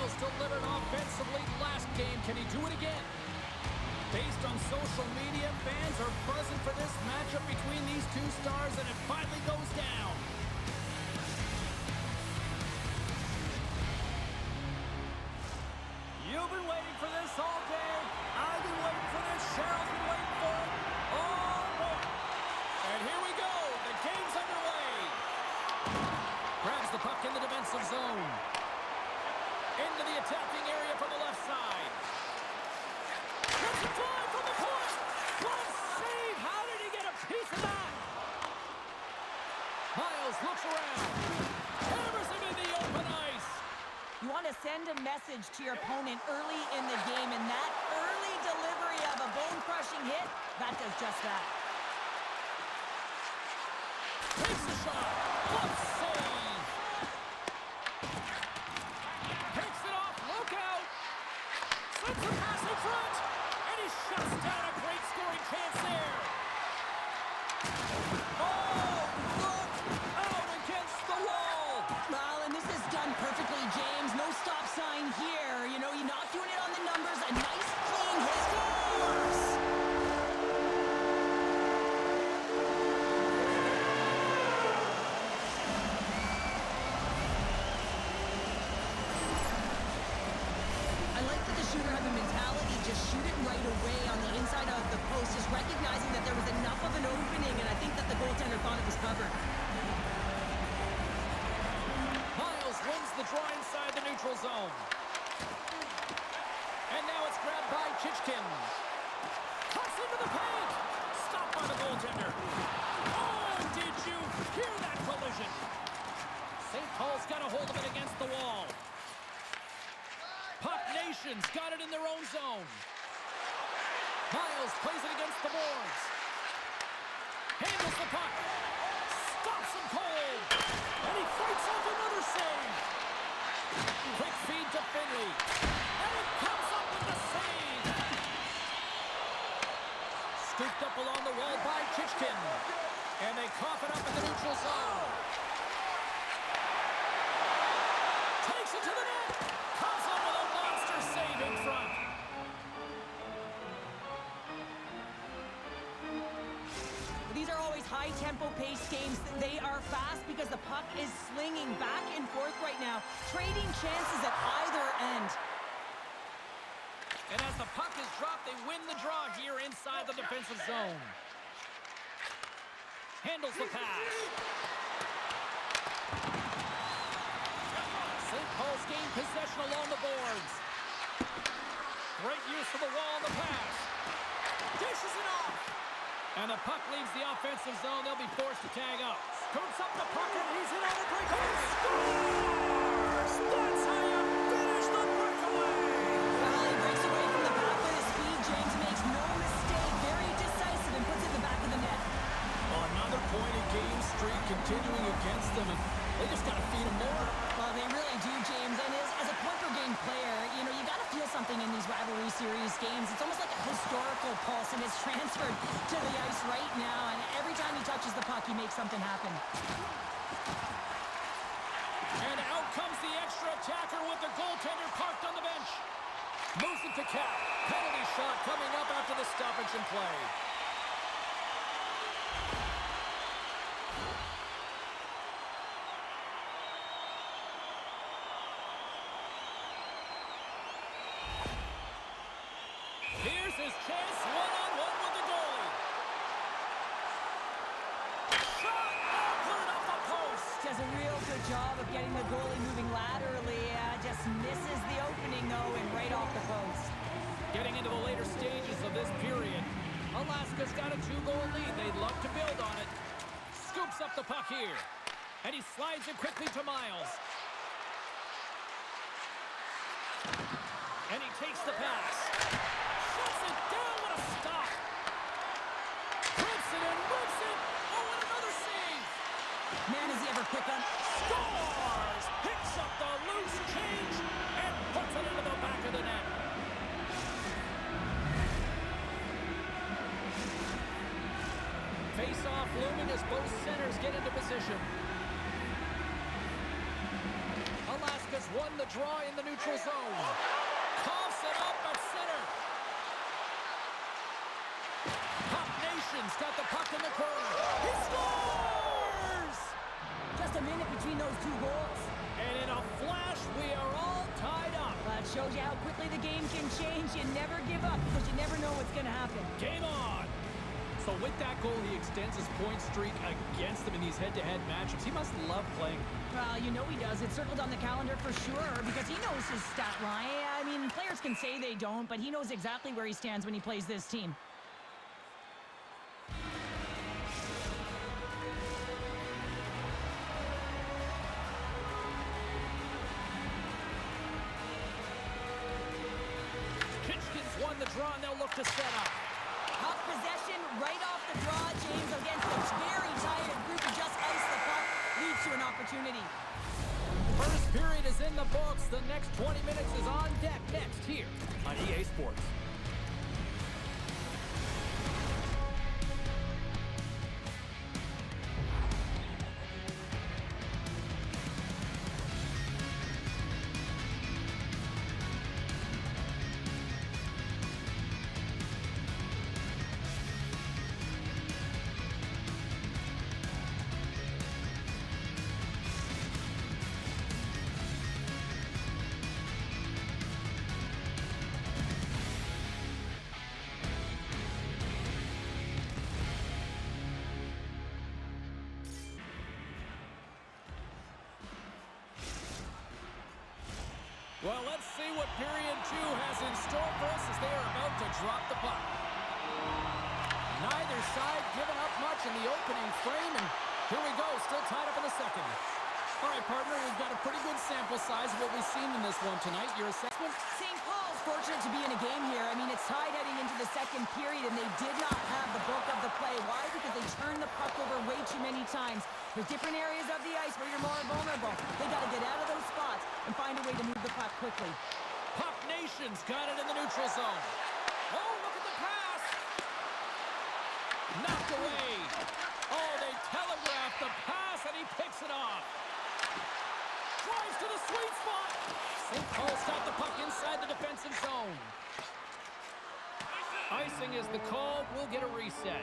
Miles delivered offensively last game. Can he do it again? Based on social media, fans are buzzing for this matchup between these two stars, and it finally goes down. You've been waiting for this all day. I've been waiting for this. Cheryl's been waiting for it. Oh, boy. And here we go. The game's underway. Grabs the puck in the defensive zone. Into the attacking area from the left side. Let's fly from the point. What a save. How did he get a piece of that? Miles looks around. Hammers him in the open ice. You want to send a message to your opponent early in the game, and that early delivery of a bone-crushing hit, that does just that. Takes the shot. What a save. Takes it off. Look out. Sends a pass in front. And he shuts down a great scoring chance there. Oh, look out against the wall. Well, and this is done perfectly, James. No stop sign here. You know, you're not doing it on the numbers. A nice, clean hit. Scores! I like that the shooter had the mentality, just shoot it right away on the inside of the post, just recognizing that there was enough of an opening, and I think that the goaltender thought it was covered. Miles wins the draw inside the neutral zone. And now it's grabbed by Chichkin. Cuts into the paint. Stopped by the goaltender. Oh, did you hear that collision? St. Paul's got a hold of it against the wall. Puck Nation's got it in their own zone. Miles plays it against the boards. Handles the puck. Stops him cold. And he fights off another save. Quick feed to Finley. And it comes up with the save. Scooped up along the wall by Chichkin. And they cough it up in the neutral zone. Takes it to the net. Comes up with a monster save in front. These are always high-tempo paced games. They are fast because the puck is slinging back and forth right now, trading chances at either end. And as the puck is dropped, they win the draw here inside the defensive zone. Handles the pass. St. Paul's gained possession along the boards. Great use of the wall on the pass. Dishes it off. And the puck leaves the offensive zone. They'll be forced to tag up. Scoops up the puck, and he's in on the breakaway. Scores! That's how you finish the breakaway! Well, he breaks away from the pack with his speed. James makes no mistake. Very decisive and puts it in the back of the net. Well, another point-a-game streak continuing against them, and they just got to feed them more. Well, they really do, James. And as a point-per-game player, you know, you got to feel something in these rivalry series games. It's almost like a historical pulse, and it's transferred to the ice right now. And every time he touches the puck, he makes something happen. And out comes the extra attacker with the goaltender parked on the bench. Moves it to Cap. Penalty shot coming up after the stoppage in play. Here's his chance, one-on-one with the goalie. Shot! Oh, cleared off the post. Does a real good job of getting the goalie moving laterally. Just misses the opening, though, and right off the post. Getting into the later stages of this period, Alaska's got a 2-goal lead. They'd love to build on it. Scoops up the puck here. And he slides it quickly to Miles. And he takes the pass. Shuts it down. What a stop. Clips it and whips it. Oh, and another save. Man, is he ever quick on? Scores! Picks up the loose change and puts it into the back of the net. Face-off looming as both centers get into position. Alaska's won the draw in the neutral zone. Coughs it up at center. Puck Nation's got the puck in the corner. He scores! Just a minute between those two goals. And in a flash, we are all tied up. That shows you how quickly the game can change. You never give up because you never know what's going to happen. Game on! So with that goal, he extends his point streak against them in these head-to-head matchups. He must love playing. Well, you know he does. It's circled on the calendar for sure because he knows his stat line. I mean, players can say they don't, but he knows exactly where he stands when he plays this team. Kitchkin's won the draw, and they'll look to set up. Puck possession right off the draw, James, against a very tired group who just iced the puck, leads to an opportunity. First period is in the books. The next 20 minutes is on deck next here on EA Sports. Well, let's see what period 2 has in store for us as they are about to drop the puck. Neither side giving up much in the opening frame, and here we go, still tied up in the second. All right, partner, we've got a pretty good sample size of what we've seen in this one tonight. Your assessment? St. Paul's fortunate to be in a game here. I mean, it's tied heading into the second period, and they did not have the bulk of the play. Why? Because they turned the puck over way too many times. There's different areas of the ice where you're more vulnerable. They got to get out of those spots and find a way to move the puck quickly. Puck Nation's got it in the neutral zone. Oh, look at the pass! Knocked away. Oh, they telegraphed the pass, and he picks it off. Drives to the sweet spot. St. Paul's got the puck inside the defensive zone. Icing is the call. We'll get a reset.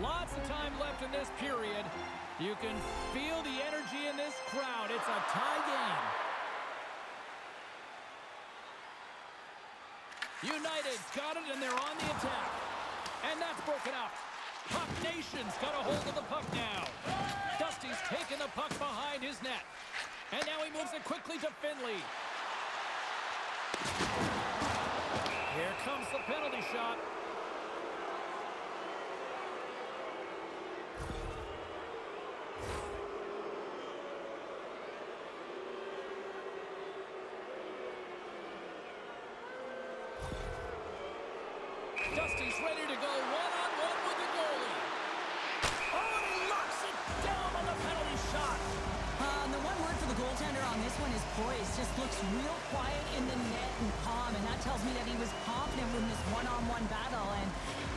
Lots of time left in this period. You can feel the energy in this crowd. It's a tie game. United's got it, and they're on the attack. And that's broken up. Puck Nation's got a hold of the puck now. Dusty's taking the puck behind his net. And now he moves it quickly to Finley. Here comes the penalty shot. Dusty's ready to go one-on-one with the goalie. Oh, and he locks it down on the penalty shot. The one word for the goaltender on this one is poised. Just looks real quiet in the net and calm, and that tells me that he was confident in this one-on-one battle, and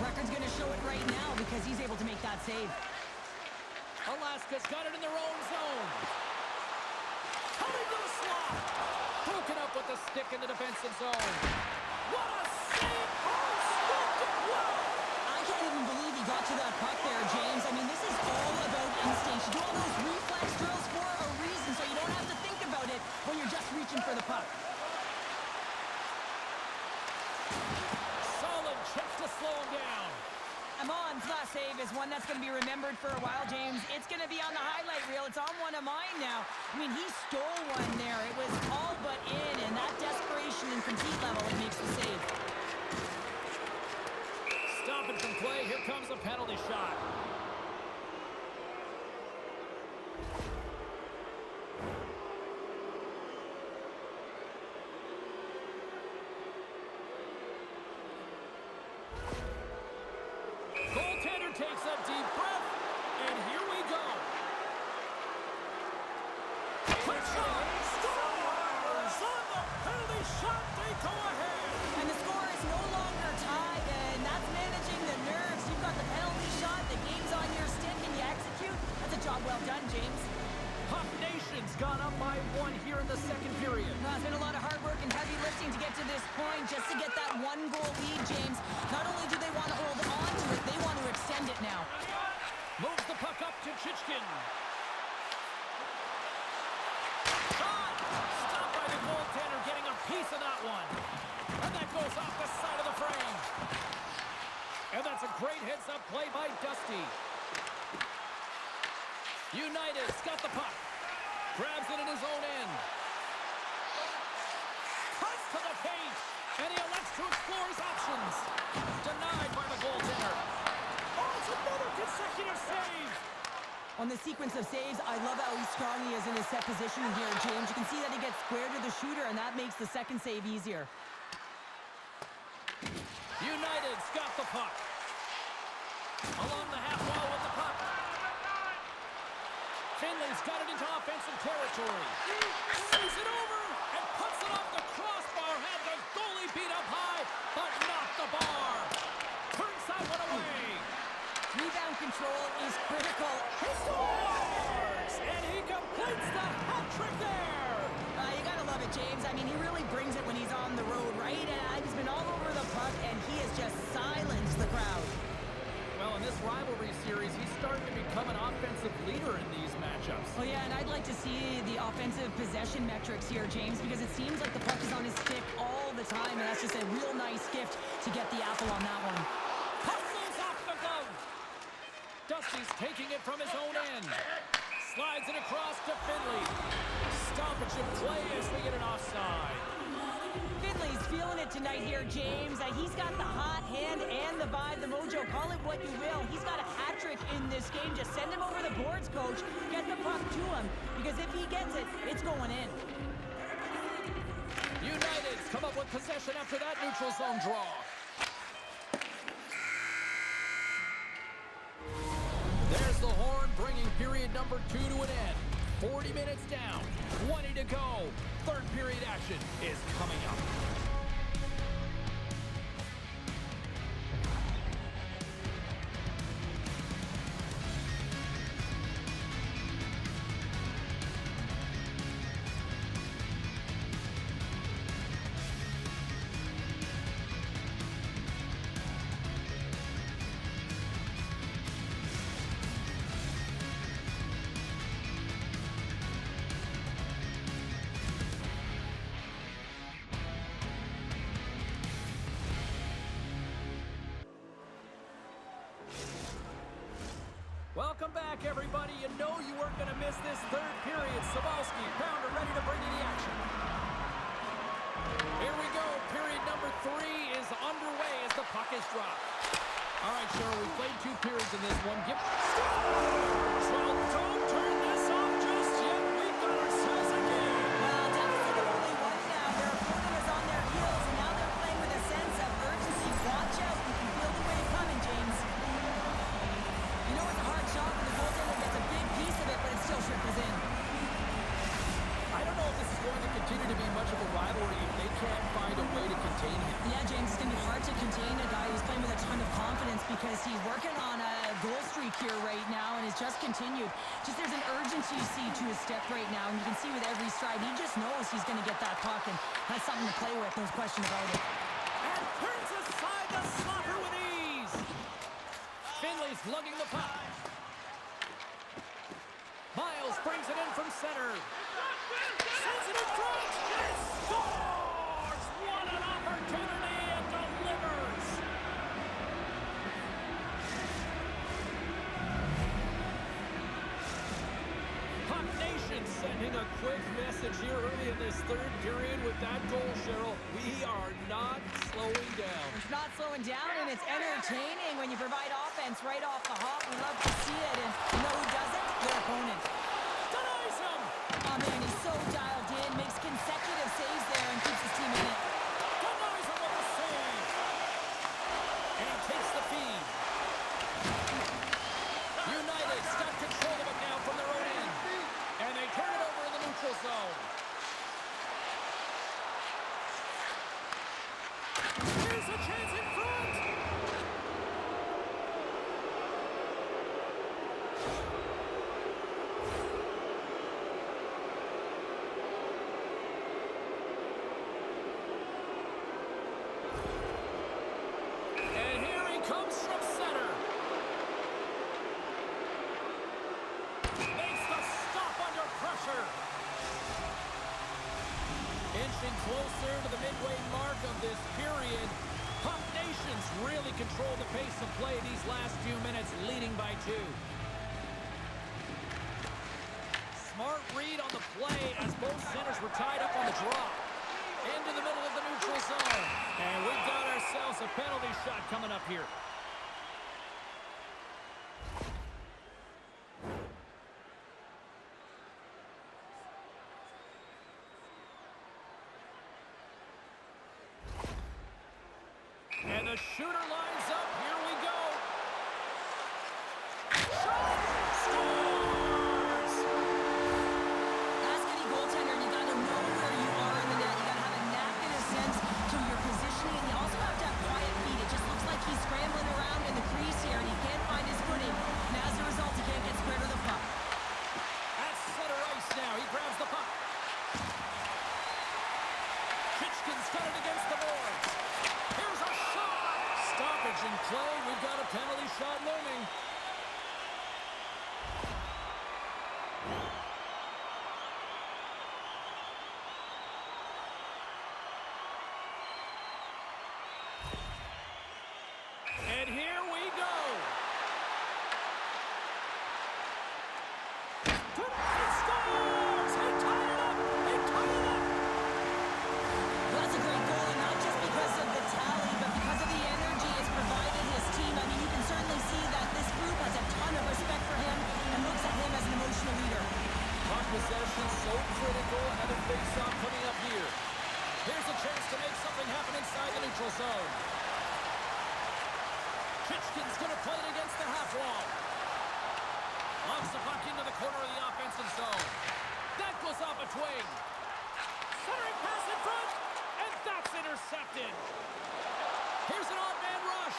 record's going to show it right now because he's able to make that save. Alaska's got it in their own zone. Coming to the slot. Broken up with the stick in the defensive zone. What a save! I can't even believe he got to that puck there, James. I mean, this is all about instinct. You do all those reflex drills for a reason, so you don't have to think about it when you're just reaching for the puck. Solid check to slow him down. Amon's last save is one that's going to be remembered for a while, James. It's going to be on the highlight reel. It's on one of mine now. I mean, he stole one there. It was all but in, and that desperation and compete level, it makes the save. Stopping from play. Here comes a penalty shot. Goaltender takes a deep breath, and here we go. Quick shot, scores! On the penalty shot, they go ahead. And the score is no longer tied, and that's managing the nerves. You've got the penalty shot, the game's on your stick, and you execute, gone up by 1 here in the second period. It's been a lot of hard work and heavy lifting to get to this point, just to get that 1-goal lead, James. Not only do they want to hold on to it, they want to extend it now. Moves the puck up to Chichkin. Shot! Stopped by the goaltender, getting a piece of that one. And that goes off the side of the frame. And that's a great heads-up play by Dusty. United's got the puck. Grabs it in his own end. Cuts to the paint. And he elects to explore his options. Denied by the goaltender. Oh, it's another consecutive save. On the sequence of saves, I love how strong he is in his set positioning here, James. You can see that he gets square to the shooter, and that makes the second save easier. United's got the puck. Along the half wall with the puck. Finley's got it into offensive territory. Sees it over and puts it off the crossbar. Had the goalie beat up high, but not the bar. Turns that one away. Rebound control is critical. He scores! And he completes the hat trick there. You gotta love it, James. I mean, he really brings it when he's on the road, right? And he's been all over the puck, and he has just silenced the crowd. Well, in this rivalry series, he's starting to become an offensive leader in these matchups. Well, yeah, and I'd like to see the offensive possession metrics here, James, because it seems like the puck is on his stick all the time, and that's just a real nice gift to get the apple on that one. Hustles off the glove. Dusty's taking it from his own end. Slides it across to Finley. Stoppage of play as we get an offside. Finley's feeling it tonight here, James. He's got the hot hand and the vibe, the mojo. Call it what you will. He's got a hat trick in this game. Just send him over the boards, coach. Get the puck to him, because if he gets it, it's going in. United's come up with possession after that neutral zone draw. There's the horn, bringing period number 2 to an end. 40 minutes down, 20 to go. Third period action is coming up. Welcome back, everybody. You know you weren't going to miss this third period. Sabalski, Pounder, ready to bring you the action. Here we go. Period number 3 is underway as the puck is dropped. All right, Cheryl, we played 2 periods in this one. So don't turn this off just yet. We've got ourselves a game. Well, definitely the only one now. Their opponent is on their heels, and now they're playing with a sense of urgency. Watch out. You can feel the way coming, James. You know it's a hard shot when the goaltender gets a big piece of it, but it still trickles in. I don't know if this is going to continue to be much of a rivalry if they can't find a way to contain him. Yeah, James, it's going to be hard to contain a guy who's playing with a ton of confidence because he's working on a goal streak here right now, and it's just continued. Just there's an urgency to his step right now, and you can see with every stride, he just knows he's going to get that puck, and that's something to play with, no question about it. And turns aside the slapper with ease. Finley's lugging the puck. Miles brings it in from center. Sends it in front. And scores! What an opportunity, and delivers. Puck Nation sending a quick message here early in this third period with that goal, Cheryl. We are not slowing down. It's not slowing down, and it's entertaining when you provide offense right off the hop. We love to see it, and you know who does it? Their opponent. Denies him. Oh, man, he's so dialed in, makes consecutive saves there, and keeps his team in it. Denies him with a save. And he takes the feed. United's got control of it now from their own end. And they turn it over in the neutral zone. Here's a chance in front. closer to the midway mark of this period. Puck Nations really control the pace of play these last few minutes, leading by 2. Smart read on the play as both centers were tied up on the draw. Into the middle of the neutral zone. And we've got ourselves a penalty shot coming up here. And the shooter lines up. Here we go. Shot! Scores! Ask any goaltender, you got to know where you are in the net. You got to have a knack and a sense to your positioning. And you also have to have quiet feet. It just looks like he's scrambling around in the crease here, and he can't find his footing. And as a result, he can't get square to the puck. At center ice now. He grabs the puck. Kitchkin's got it against the boards. Here's a shot! Stoppage in play. We've got a penalty shot looming. And here we go. He scores! He tied it up! He tied it up! Well, that's a great goal, and not just because of the tally, but because of the energy it's provided his team. I mean, you can certainly see that this group has a ton of respect for him and looks at him as an emotional leader. Puck possession so critical, and a face-off coming up here. Here's a chance to make something happen inside the neutral zone. Kitchkin's going to play it against the half wall. Lobs the puck into the corner of the offensive zone. That goes off a twig. Centering pass in front, and that's intercepted. Here's an odd man rush.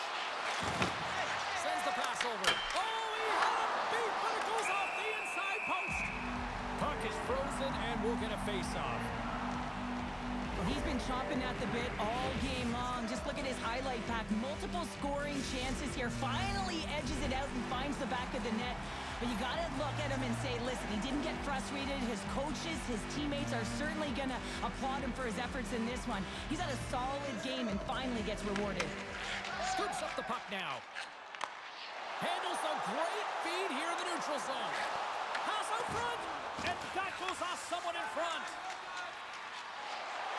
Sends the pass over. Oh, he had it beat, but it goes off the inside post. Puck is frozen, and we'll get a face-off. Well, he's been chomping at the bit all game long. Just look at his highlight pack. Multiple scoring chances here. Finally edges it out and finds the back of the net. But you got to look at him and say, listen, he didn't get frustrated. His coaches, his teammates are certainly going to applaud him for his efforts in this one. He's had a solid game and finally gets rewarded. Scoops up the puck now. Handles a great feed here in the neutral zone. Pass out front, and that goes off someone in front.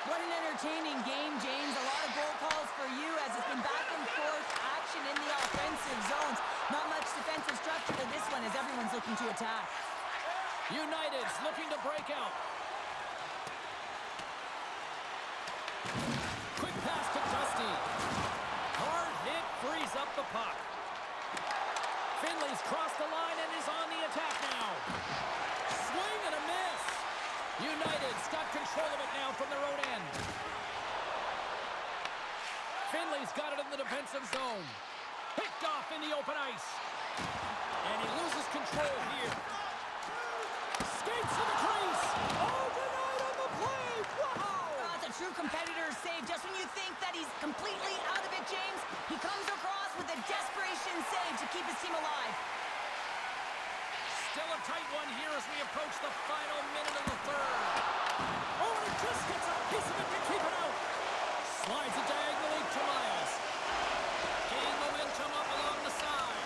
What an entertaining game, James. A lot of goal calls for you as it's been back and forth action in the offensive zones. Not much defensive structure to this one as everyone's looking to attack. United's looking to break out. Quick pass to Dusty. Hard hit frees up the puck. Finley's crossed the line and is on the attack now. Swing and a miss. United's got control of it now from their own end. Finley's got it in the defensive zone. Picked off in the open ice. And he loses control here. Skates to the crease. Oh, denied on the play. Wow! That's a true competitor's save. Just when you think that he's completely out of it, James, he comes across with a desperation save to keep his team alive. Still a tight one here as we approach the final minute of the third. Oh, and he just gets a piece of it to keep it out. Slides it diagonally to Miles. Gaining momentum up along the side.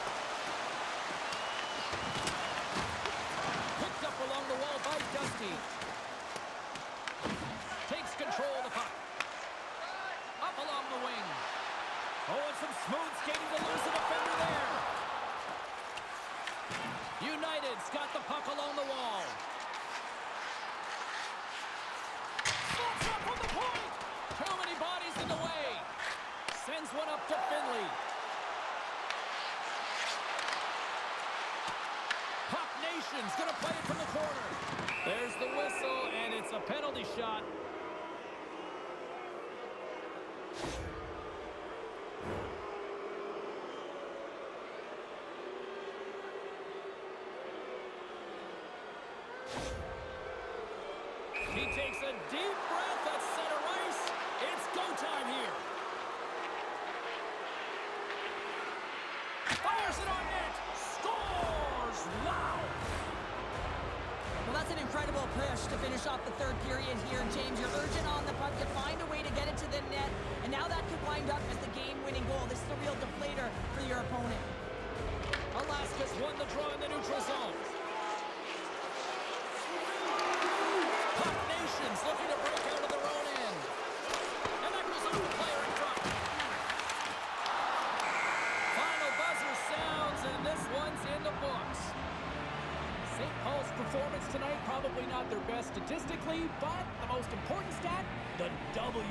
Picked up along the wall by Dusty. Takes control of the puck. Up along the wing. Oh, and some smooth skating to lose the defender there. United's got the puck along the wall. Slots up from the point. Too many bodies in the way. Sends one up to Finley. Puck Nation's going to play it from the corner. There's the whistle, and it's a penalty shot. He takes a deep breath at center ice. It's go time here. Fires it on net. Scores! Wow! Well, that's an incredible push to finish off the third period here. James, you're urgent on the puck. You find a way to get it to the net, and now that could wind up as the game-winning goal. This is a real deflator for your opponent. Alaska's won the draw in the neutral zone. Puck Nation's looking to break out of their own end. And that goes off the player in front. Final buzzer sounds, and this one's in the books. St. Paul's performance tonight, probably not their best statistically, but the most important stat, the W.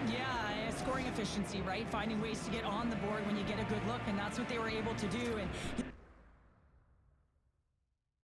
Yeah, scoring efficiency, right? Finding ways to get on the board when you get a good look, and that's what they were able to do. And